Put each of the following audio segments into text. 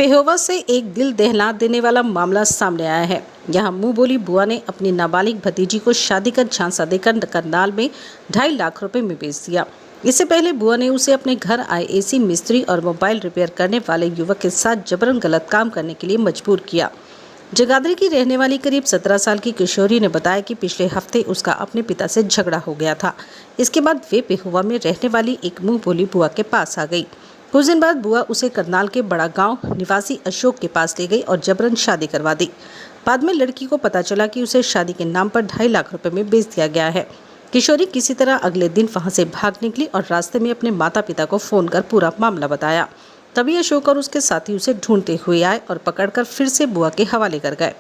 पेहोवा से एक दिल दहला देने वाला मामला सामने आया है। यहाँ मुंह बोली बुआ ने अपनी नाबालिग भतीजी को शादी का झांसा देकर करनाल में 2.5 लाख रुपए में बेच दिया। इससे पहले बुआ ने उसे अपने घर आए एसी मिस्त्री और मोबाइल रिपेयर करने वाले युवक के साथ जबरन गलत काम करने के लिए मजबूर किया। जगाधरी की रहने वाली करीब 17 साल की किशोरी ने बताया कि पिछले हफ्ते उसका अपने पिता से झगड़ा हो गया था। इसके बाद वे पेहोवा में रहने वाली एक मुंह बोली बुआ के पास आ गई। कुछ दिन बाद बुआ उसे करनाल के बड़ा गांव निवासी अशोक के पास ले गई और जबरन शादी करवा दी। बाद में लड़की को पता चला कि उसे शादी के नाम पर 2.5 लाख रुपए में बेच दिया गया है। किशोरी किसी तरह अगले दिन वहां से भाग निकली और रास्ते में अपने माता पिता को फोन कर पूरा मामला बताया। तभी अशोक और उसके साथी उसे ढूंढते हुए आए और पकड़कर फिर से बुआ के हवाले कर गए।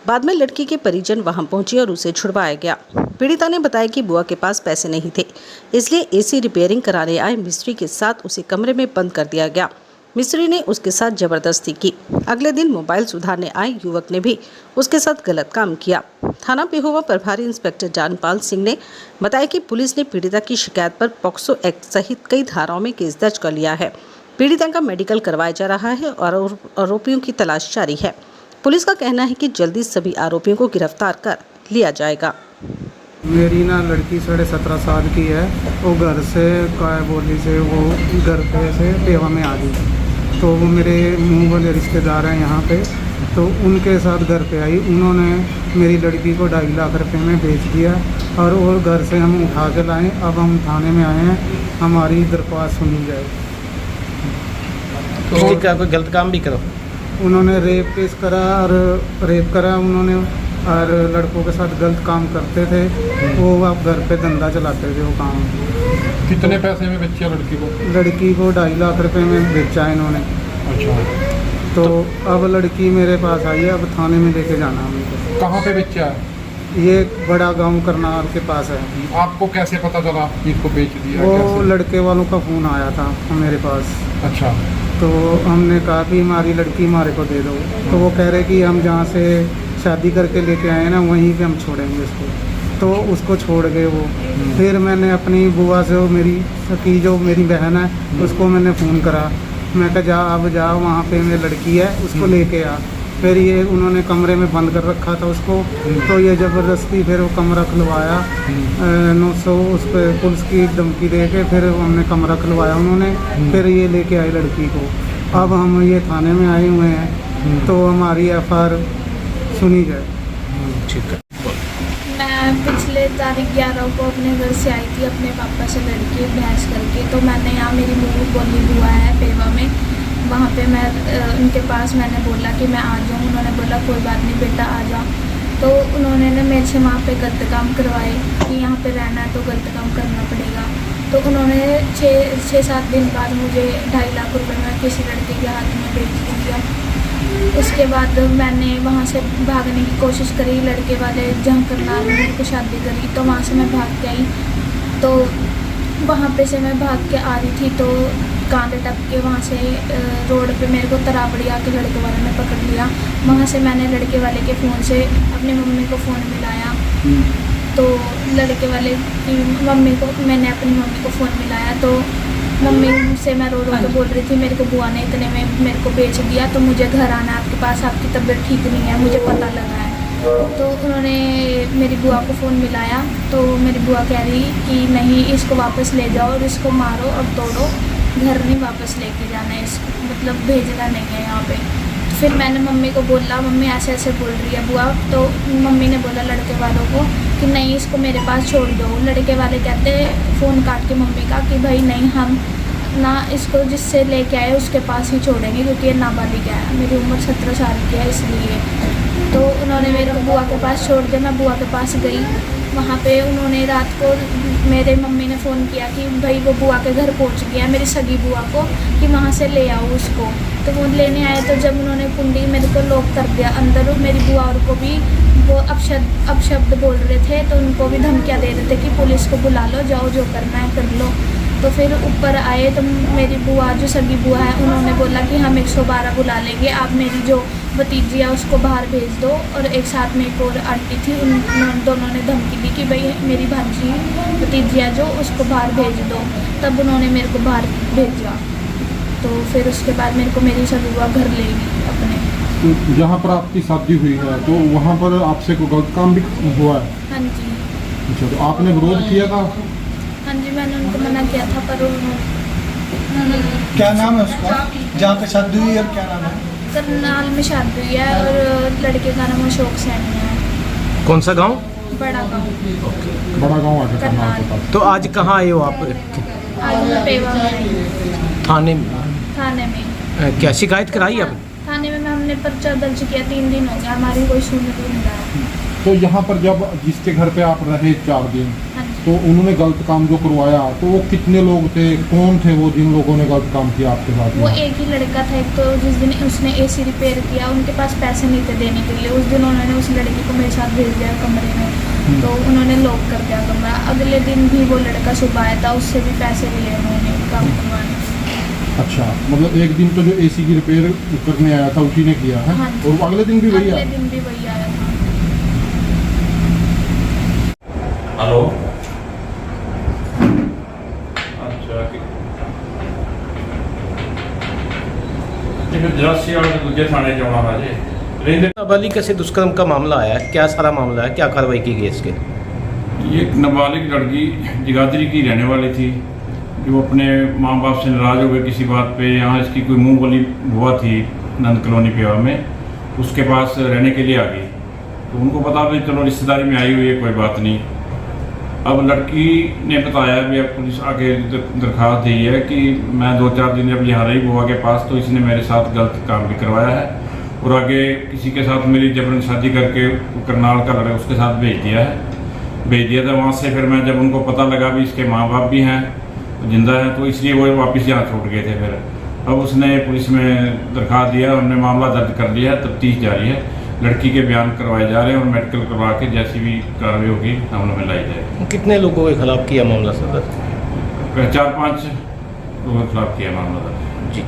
बाद में लड़की के परिजन वहां पहुंचे और उसे छुड़वाया गया। पीड़िता ने बताया कि बुआ के पास पैसे नहीं थे, इसलिए एसी रिपेयरिंग कराने आए मिस्त्री के साथ उसे कमरे में बंद कर दिया गया। मिस्त्री ने उसके साथ जबरदस्ती की। अगले दिन मोबाइल सुधारने आए युवक ने भी उसके साथ गलत काम किया। थाना पेहोवा प्रभारी इंस्पेक्टर जानपाल सिंह ने बताया कि पुलिस ने पीड़िता की शिकायत पर पॉक्सो एक्ट सहित कई धाराओं में केस दर्ज कर लिया है। पीड़िता का मेडिकल करवाया जा रहा है और आरोपियों की तलाश जारी है। पुलिस का कहना है कि जल्दी सभी आरोपियों को गिरफ्तार कर लिया जाएगा। मेरी ना लड़की 17.5 साल की है। वो घर से काय बोली से वो घर पे से पेवा में आ गई। तो वो मेरे मुँह वाले रिश्तेदार हैं यहाँ पे, तो उनके साथ घर पे आई। उन्होंने मेरी लड़की को 2.5 लाख रुपए में बेच दिया और वो घर से हम उठा के लाए। अब हम थाने में आए हैं, हमारी दरख्वास्त सुनी जाए। तो क्या कोई गलत काम भी करो? उन्होंने रेप केस करा और रेप करा उन्होंने, और लड़कों के साथ गलत काम करते थे। वो अब घर पे धंधा चलाते थे वो काम। कितने पैसे में बेचा लड़की को? लड़की को 2.5 लाख रुपए में बेचा इन्होंने। अच्छा। तो अब लड़की मेरे पास आई है, अब थाने में लेके जाना हमको। कहाँ पे बेचा है? ये बड़ा गांव करनाल के पास है। आपको कैसे पता चला कि इसको बेच दिया? वो कैसे? लड़के वालों का फ़ोन आया था मेरे पास। अच्छा। तो हमने कहा कि हमारी लड़की हमारे को दे दो। तो वो कह रहे कि हम जहाँ से शादी करके लेके आए ना वहीं पे हम छोड़ेंगे इसको। तो उसको छोड़ गए वो। फिर मैंने अपनी बुआ से मेरी सकी जो मेरी बहन है उसको मैंने फ़ोन करा। मैं कहा जा अब जा, वहाँ पे मेरी लड़की है, उसको लेके आ। फिर ये उन्होंने कमरे में बंद कर रखा था उसको। तो ये ज़बरदस्ती फिर वो कमरा खुलवाया। 900 उस पर पुलिस की धमकी दे के फिर हमने कमरा खुलवाया उन्होंने। फिर ये लेके आए लड़की को। अब हम ये थाने में आए हुए हैं, तो हमारी FIR सुनी जाए। ठीक है। मैं पिछले तारीख 11 को अपने घर से आई थी अपने पापा से लड़के बहस करके। तो मैंने यहाँ मेरी मुँह बोली बुआ है पेवा में, वहाँ पे मैं उनके पास मैंने बोला कि मैं आ जाऊँ। उन्होंने बोला कोई बात नहीं बेटा आ जाओ। तो उन्होंने ना मेरे से वहाँ पे गलत काम करवाए कि यहाँ पे रहना है तो गलत काम करना पड़ेगा। तो उन्होंने 6-7 दिन बाद मुझे 2.5 लाख रुपए में किसी लड़के के हाथ में बेच दिया। उसके बाद मैंने वहाँ से भागने की कोशिश करी। लड़के वाले जहाँ करनाल में मेरे को शादी करी तो वहाँ से मैं भाग के आई। तो वहाँ पे से मैं भाग के आ रही थी तो कांधे टप के वहाँ से रोड पे मेरे को तराबड़ी आके लड़के वाले ने पकड़ लिया। वहाँ से मैंने लड़के वाले के फ़ोन से अपनी मम्मी को फ़ोन मिलाया। तो लड़के वाले की मम्मी को मैंने अपनी मम्मी को फ़ोन मिलाया। तो मम्मी से मैं रो के बोल रही थी मेरे को बुआ ने इतने में मेरे को बेच दिया, तो मुझे घर आना है आपके पास, आपकी तबीयत ठीक नहीं है, मुझे पता लगा है। तो उन्होंने मेरी बुआ को फ़ोन मिलाया। तो मेरी बुआ कह रही कि नहीं इसको वापस ले जाओ और इसको मारो और तोड़ो, घर नहीं वापस लेके जाना है, इसको मतलब भेजना नहीं है यहाँ पे। तो फिर मैंने मम्मी को बोला मम्मी ऐसे ऐसे बोल रही है बुआ। तो मम्मी ने बोला लड़के वालों को कि नहीं इसको मेरे पास छोड़ दो। लड़के वाले कहते फ़ोन काट के मम्मी का कि भाई नहीं हम ना इसको जिससे लेके आए उसके पास ही छोड़ेंगे क्योंकि ये नाबालिग है, मेरी उम्र 17 साल की है इसलिए। तो उन्होंने मेरे को बुआ के पास छोड़ दिया। मैं बुआ के पास गई। वहाँ पे उन्होंने रात को मेरे मम्मी ने फ़ोन किया कि भाई वो बुआ के घर पहुँच गया, मेरी सगी बुआ को, कि वहाँ से ले आओ उसको। तो वो लेने आए। तो जब उन्होंने कुंडी मेरे को लॉक कर दिया अंदर, मेरी बुआ और को भी वो अपशब्द बोल रहे थे। तो उनको भी धमकियाँ दे रहे थे कि पुलिस को बुला लो, जाओ जो करना है कर लो। तो फिर ऊपर आए तो मेरी बुआ जो सगी बुआ है उन्होंने बोला कि हम 112 बुला लेंगे, आप मेरी जो भतीजी है उसको बाहर भेज दो। और एक साथ में एक और आंटी थी, उन दोनों ने धमकी दी कि भाई मेरी भांजी भतीजी है जो उसको बाहर भेज दो। तब उन्होंने मेरे को बाहर भेजा। तो फिर उसके बाद मेरे को मेरी शादी बुआ घर ले गई अपने। तो जहाँ पर आपकी शादी हुई है तो वहाँ पर आपसे कोई गलत काम भी हुआ है? हाँ जी। अच्छा, तो आपने विरोध किया था? हाँ जी, मैंने उनको मना किया था पर उन्होंने। क्या नाम है उसका जहाँ पे शादी हुई और क्या नाम है? करनाल में शादी हुई है और लड़के का नाम अशोक सैनी है। कौन सा गांव? बड़ा गाँव बड़ा गाँव है करनाल करनाल। के पास। तो आज कहाँ आए हो आप? आज मैं पेवा में आई हूँ, थाने थाने में। क्या शिकायत कराई आप? थाने में हमने पर्चा दर्ज किया, 3 दिन हो गया, हमारी कोई सुनवाई नहीं रहा। तो यहाँ पर जब जिसके घर पे आप रहे 4 दिन, हाँ जी। तो उन्होंने गलत काम जो करवाया तो वो कितने लोग थे, कौन थे वो जिन लोगों ने गलत काम किया आपके साथ वो में? एक ही लड़का था, एक तो जिस दिन उसने एसी रिपेयर किया उनके पास पैसे नहीं थे देने के लिए। उस दिन उन्होंने उस लड़की को मेरे साथ भेज दिया कमरे में, तो उन्होंने लॉक कर दिया कमरा। अगले दिन भी वो लड़का सुबह आया था, उससे भी पैसे लिए उन्होंने काम करवाने। अच्छा, मतलब एक दिन तो जो एसी की रिपेयर करने आया था उसी ने किया है? हाँ जी। और अगले दिन भी वही अगले आया? दिन भी वही आया था। हेलो। अच्छा फिर जरासी वाले दूजे थाने च आना है जी। नाबालिग से दुष्कर्म का मामला आया है, क्या सारा मामला है, क्या कार्रवाई की गई इसके? ये एक नाबालिग लड़की जगाधरी की रहने वाली थी, जो अपने माँ बाप से नाराज़ हो गए किसी बात पे। यहाँ इसकी कोई मुंह बोली बुआ थी नंद कॉलोनी पेवा में, उसके पास रहने के लिए आ गई। तो उनको पता भी चलो रिश्तेदारी में आई हुई है, कोई बात नहीं। अब लड़की ने बताया भी, अब पुलिस आगे दरख्वास्त दी है कि मैं 2-4 दिन जब यहाँ रही बुआ के पास तो इसने मेरे साथ गलत काम भी करवाया है और आगे किसी के साथ मेरी जबरन शादी करके करनाल का लड़का उसके साथ भेज दिया था। वहाँ से फिर मैं जब उनको पता लगा भी इसके माँ बाप भी हैं जिंदा हैं, तो इसलिए वो वापस यहाँ छूट गए थे। फिर अब उसने पुलिस में दरख्वास्त दिया, हमने मामला दर्ज कर लिया है, तफ्तीश जारी है। लड़की के बयान करवाए जा रहे हैं और मेडिकल करवा के जैसी भी कार्रवाई होगी अमल में लाई जाएगी। कितने लोगों के खिलाफ किया मामला सर? 4-5 लोगों के खिलाफ किया मामला दर्ज। जी।